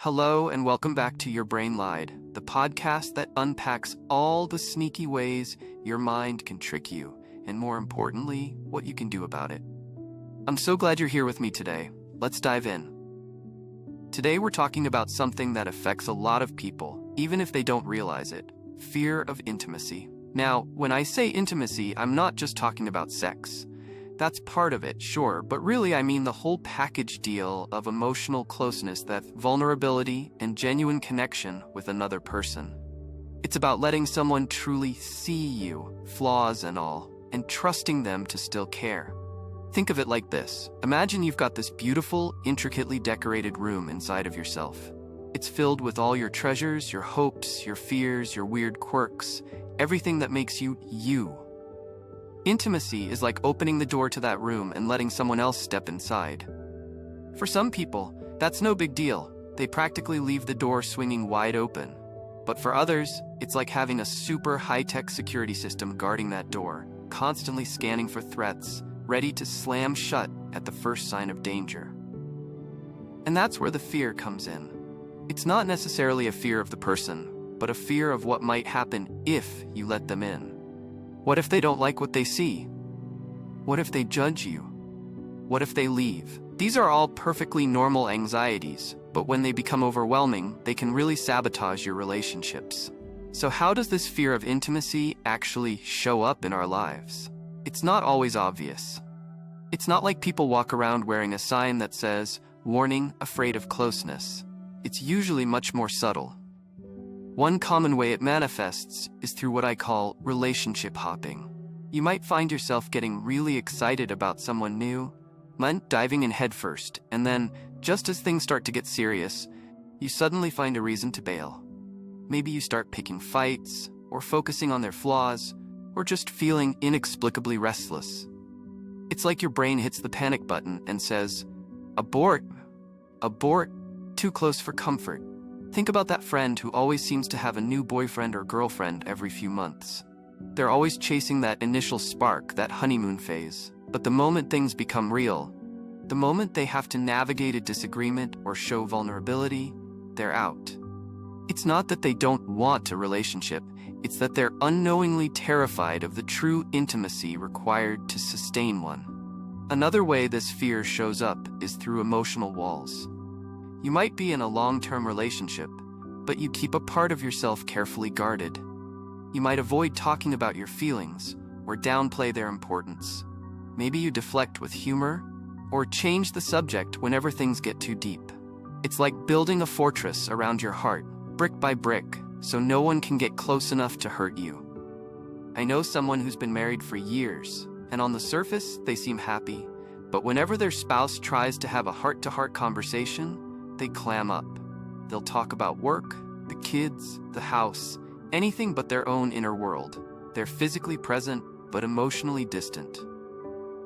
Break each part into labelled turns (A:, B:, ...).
A: Hello and welcome back to Your Brain Lied, the podcast that unpacks all the sneaky ways your mind can trick you, and more importantly, what you can do about it. I'm so glad you're here with me today. Let's dive in. Today we're talking about something that affects a lot of people, even if they don't realize it: fear of intimacy. Now, when I say intimacy, I'm not just talking about sex. That's part of it, sure, but really I mean the whole package deal of emotional closeness, that vulnerability and genuine connection with another person. It's about letting someone truly see you, flaws and all, and trusting them to still care. Think of it like this. Imagine you've got this beautiful, intricately decorated room inside of yourself. It's filled with all your treasures, your hopes, your fears, your weird quirks, everything that makes you, you. Intimacy is like opening the door to that room and letting someone else step inside. For some people, that's no big deal. They practically leave the door swinging wide open. But for others, it's like having a super high-tech security system guarding that door, constantly scanning for threats, ready to slam shut at the first sign of danger. And that's where the fear comes in. It's not necessarily a fear of the person, but a fear of what might happen if you let them in. What if they don't like what they see? What if they judge you? What if they leave? These are all perfectly normal anxieties, but when they become overwhelming, they can really sabotage your relationships. So how does this fear of intimacy actually show up in our lives? It's not always obvious. It's not like people walk around wearing a sign that says, "Warning, afraid of closeness." It's usually much more subtle. One common way it manifests is through what I call relationship hopping. You might find yourself getting really excited about someone new, diving in headfirst, and then, just as things start to get serious, you suddenly find a reason to bail. Maybe you start picking fights, or focusing on their flaws, or just feeling inexplicably restless. It's like your brain hits the panic button and says, "Abort! Abort! Too close for comfort." Think about that friend who always seems to have a new boyfriend or girlfriend every few months. They're always chasing that initial spark, that honeymoon phase. But the moment things become real, the moment they have to navigate a disagreement or show vulnerability, they're out. It's not that they don't want a relationship, it's that they're unknowingly terrified of the true intimacy required to sustain one. Another way this fear shows up is through emotional walls. You might be in a long-term relationship, but you keep a part of yourself carefully guarded. You might avoid talking about your feelings or downplay their importance. Maybe you deflect with humor or change the subject whenever things get too deep. It's like building a fortress around your heart, brick by brick, so no one can get close enough to hurt you. I know someone who's been married for years, and on the surface, they seem happy, but whenever their spouse tries to have a heart-to-heart conversation, they clam up. They'll talk about work, the kids, the house, anything but their own inner world. They're physically present, but emotionally distant.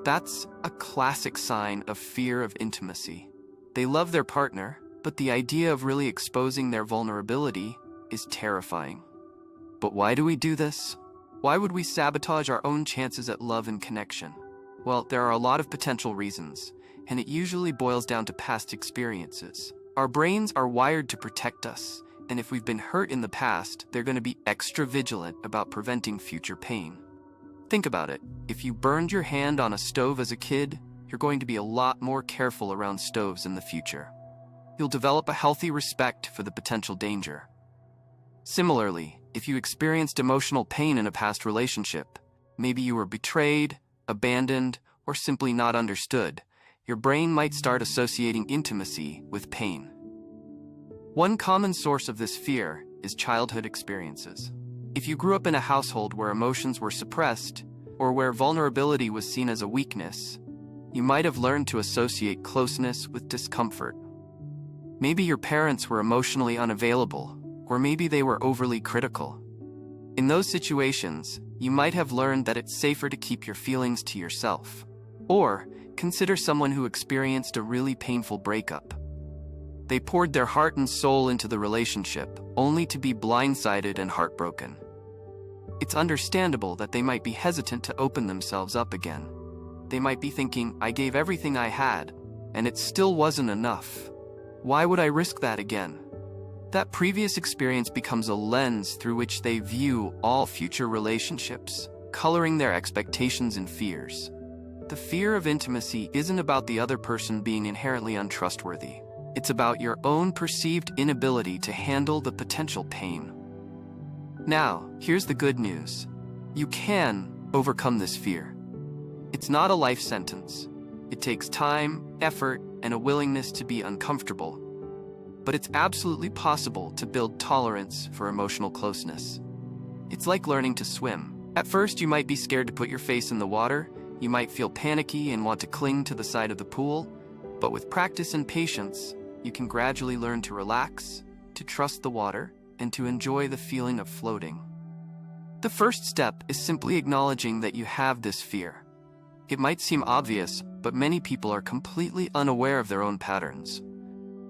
A: That's a classic sign of fear of intimacy. They love their partner, but the idea of really exposing their vulnerability is terrifying. But why do we do this? Why would we sabotage our own chances at love and connection? Well, there are a lot of potential reasons, and it usually boils down to past experiences. Our brains are wired to protect us, and if we've been hurt in the past, they're going to be extra vigilant about preventing future pain. Think about it. If you burned your hand on a stove as a kid, you're going to be a lot more careful around stoves in the future. You'll develop a healthy respect for the potential danger. Similarly, if you experienced emotional pain in a past relationship, maybe you were betrayed, abandoned, or simply not understood, your brain might start associating intimacy with pain. One common source of this fear is childhood experiences. If you grew up in a household where emotions were suppressed, or where vulnerability was seen as a weakness, you might have learned to associate closeness with discomfort. Maybe your parents were emotionally unavailable, or maybe they were overly critical. In those situations, you might have learned that it's safer to keep your feelings to yourself. Or consider someone who experienced a really painful breakup. They poured their heart and soul into the relationship, only to be blindsided and heartbroken. It's understandable that they might be hesitant to open themselves up again. They might be thinking, "I gave everything I had, and it still wasn't enough. Why would I risk that again?" That previous experience becomes a lens through which they view all future relationships, coloring their expectations and fears. The fear of intimacy isn't about the other person being inherently untrustworthy. It's about your own perceived inability to handle the potential pain. Now, here's the good news. You can overcome this fear. It's not a life sentence. It takes time, effort, and a willingness to be uncomfortable. But it's absolutely possible to build tolerance for emotional closeness. It's like learning to swim. At first, you might be scared to put your face in the water. You might feel panicky and want to cling to the side of the pool. But with practice and patience, you can gradually learn to relax, to trust the water, and to enjoy the feeling of floating. The first step is simply acknowledging that you have this fear. It might seem obvious, but many people are completely unaware of their own patterns.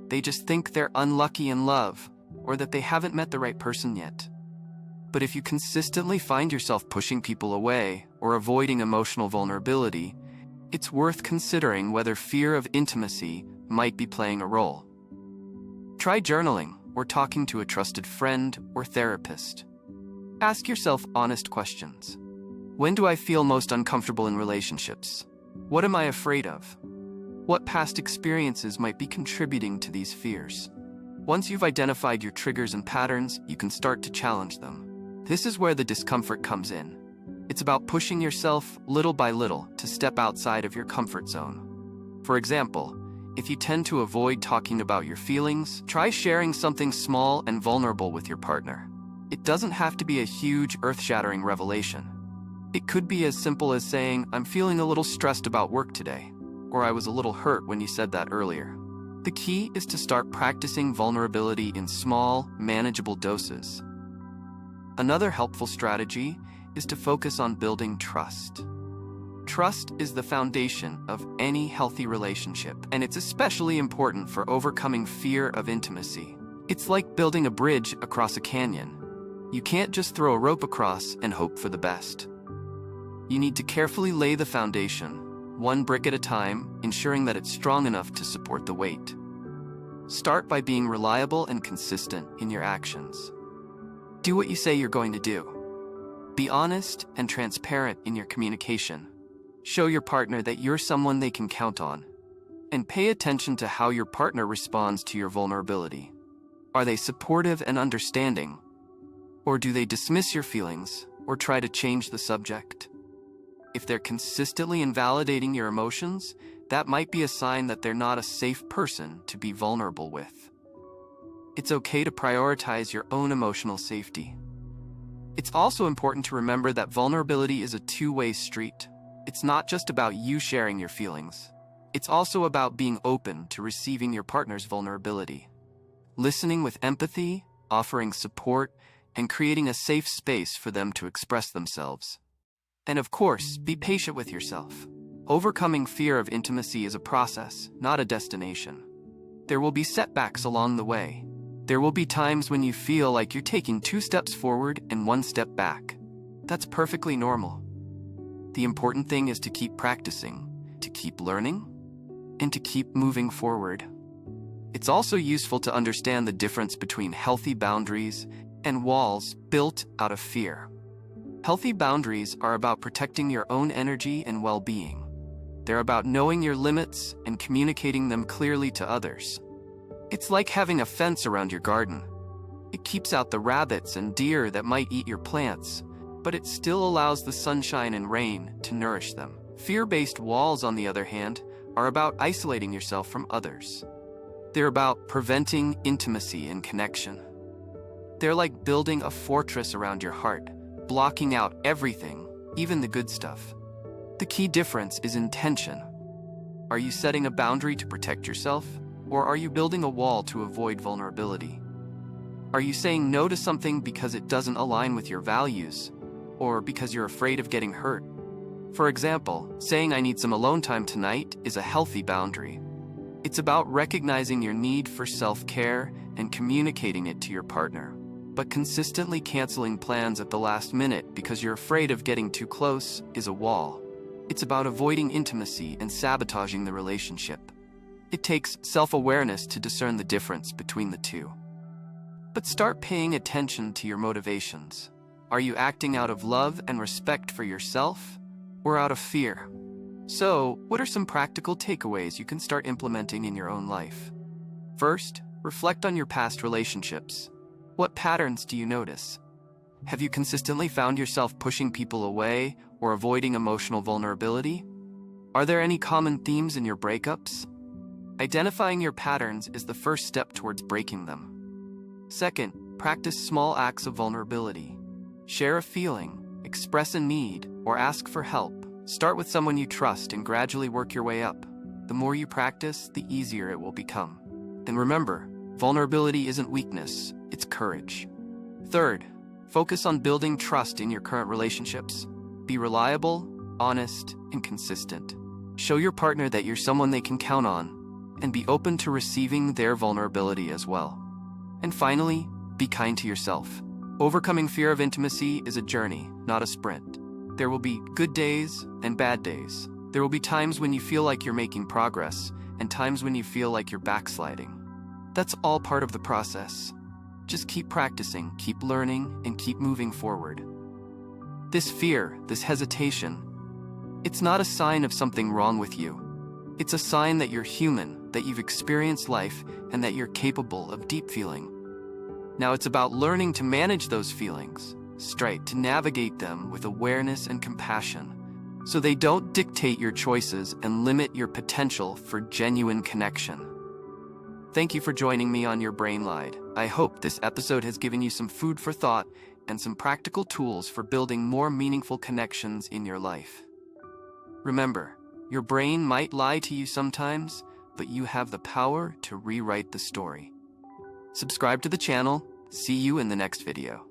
A: They just think they're unlucky in love, or that they haven't met the right person yet. But if you consistently find yourself pushing people away or avoiding emotional vulnerability, it's worth considering whether fear of intimacy might be playing a role. Try journaling or talking to a trusted friend or therapist. Ask yourself honest questions. When do I feel most uncomfortable in relationships? What am I afraid of? What past experiences might be contributing to these fears? Once you've identified your triggers and patterns, you can start to challenge them. This is where the discomfort comes in. It's about pushing yourself little by little to step outside of your comfort zone. For example, if you tend to avoid talking about your feelings, try sharing something small and vulnerable with your partner. It doesn't have to be a huge, earth-shattering revelation. It could be as simple as saying, "I'm feeling a little stressed about work today," or "I was a little hurt when you said that earlier." The key is to start practicing vulnerability in small, manageable doses. Another helpful strategy is to focus on building trust. Trust is the foundation of any healthy relationship, and it's especially important for overcoming fear of intimacy. It's like building a bridge across a canyon. You can't just throw a rope across and hope for the best. You need to carefully lay the foundation, one brick at a time, ensuring that it's strong enough to support the weight. Start by being reliable and consistent in your actions. Do what you say you're going to do. Be honest and transparent in your communication. Show your partner that you're someone they can count on. And pay attention to how your partner responds to your vulnerability. Are they supportive and understanding? Or do they dismiss your feelings or try to change the subject? If they're consistently invalidating your emotions, that might be a sign that they're not a safe person to be vulnerable with. It's okay to prioritize your own emotional safety. It's also important to remember that vulnerability is a two-way street. It's not just about you sharing your feelings. It's also about being open to receiving your partner's vulnerability. Listening with empathy, offering support, and creating a safe space for them to express themselves. And of course, be patient with yourself. Overcoming fear of intimacy is a process, not a destination. There will be setbacks along the way. There will be times when you feel like you're taking 2 steps forward and 1 step back. That's perfectly normal. The important thing is to keep practicing, to keep learning, and to keep moving forward. It's also useful to understand the difference between healthy boundaries and walls built out of fear. Healthy boundaries are about protecting your own energy and well-being. They're about knowing your limits and communicating them clearly to others. It's like having a fence around your garden. It keeps out the rabbits and deer that might eat your plants, but it still allows the sunshine and rain to nourish them. Fear-based walls, on the other hand, are about isolating yourself from others. They're about preventing intimacy and connection. They're like building a fortress around your heart, blocking out everything, even the good stuff. The key difference is intention. Are you setting a boundary to protect yourself, or are you building a wall to avoid vulnerability? Are you saying no to something because it doesn't align with your values, or because you're afraid of getting hurt? For example, saying "I need some alone time tonight" is a healthy boundary. It's about recognizing your need for self-care and communicating it to your partner. But consistently canceling plans at the last minute because you're afraid of getting too close is a wall. It's about avoiding intimacy and sabotaging the relationship. It takes self-awareness to discern the difference between the two. But start paying attention to your motivations. Are you acting out of love and respect for yourself, or out of fear? So, what are some practical takeaways you can start implementing in your own life? First, reflect on your past relationships. What patterns do you notice? Have you consistently found yourself pushing people away or avoiding emotional vulnerability? Are there any common themes in your breakups? Identifying your patterns is the first step towards breaking them. Second, practice small acts of vulnerability. Share a feeling, express a need, or ask for help. Start with someone you trust and gradually work your way up. The more you practice, the easier it will become. And remember, vulnerability isn't weakness, it's courage. Third, focus on building trust in your current relationships. Be reliable, honest, and consistent. Show your partner that you're someone they can count on, and be open to receiving their vulnerability as well. And finally, be kind to yourself. Overcoming fear of intimacy is a journey, not a sprint. There will be good days and bad days. There will be times when you feel like you're making progress, and times when you feel like you're backsliding. That's all part of the process. Just keep practicing, keep learning, and keep moving forward. This fear, this hesitation, it's not a sign of something wrong with you. It's a sign that you're human, that you've experienced life, and that you're capable of deep feeling. Now it's about learning to manage those feelings, to navigate them with awareness and compassion, so they don't dictate your choices and limit your potential for genuine connection. Thank you for joining me on Your Brain Lied. I hope this episode has given you some food for thought and some practical tools for building more meaningful connections in your life. Remember, your brain might lie to you sometimes, but you have the power to rewrite the story. Subscribe to the channel. See you in the next video.